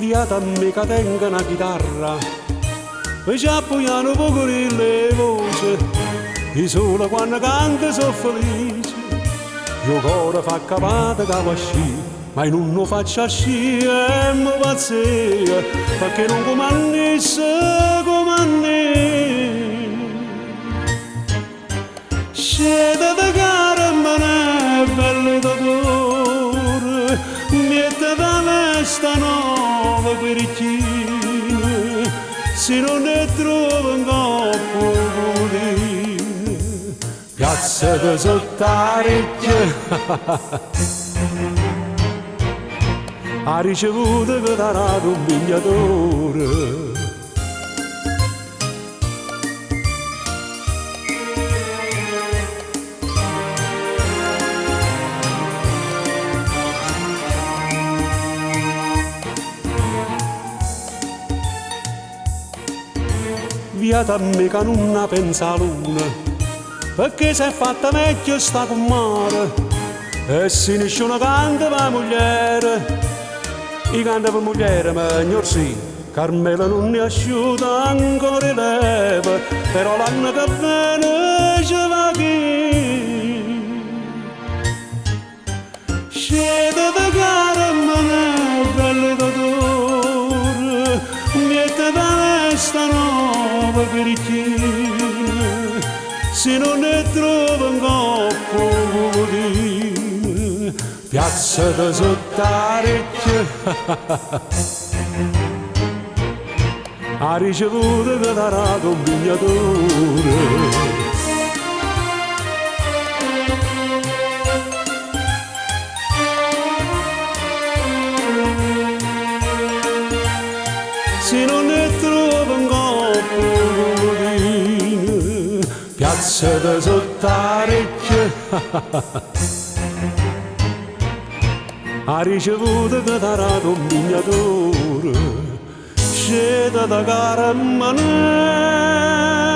via da me che tengo una chitarra, mi ciappuiano poco le voci, e solo quando canto sono felice, io cuore fa capata che va sci, ma non lo faccio sci e mi pazzia, perché non comandisse comandi. Scende da cara ma ne è bello d'odore, mette da me sta nuova perichina, se non ne trovo un coppo codino, piazza da sottarecchia, ha ricevuto che darà un vignatore. Via da me che non pensa a luna, perché si è fatta meglio sta con mare, e si nisce una canta per moglie, i canta per moglie ma ignor sì, Carmela non ne asciuta ancora le leve, però l'anno che viene ci va chi. Scende da cara ma ne è bello d'odore, mette da me sta nuova perichina, se non ne trovo un coppo codino, piazza da sottarecchia, ha ricevuto che darà un vignatore. Se non ne trovo un coppo codino, piazza da sottarecchia, ha ricevuto che darà un vignatore, scende da cara manè.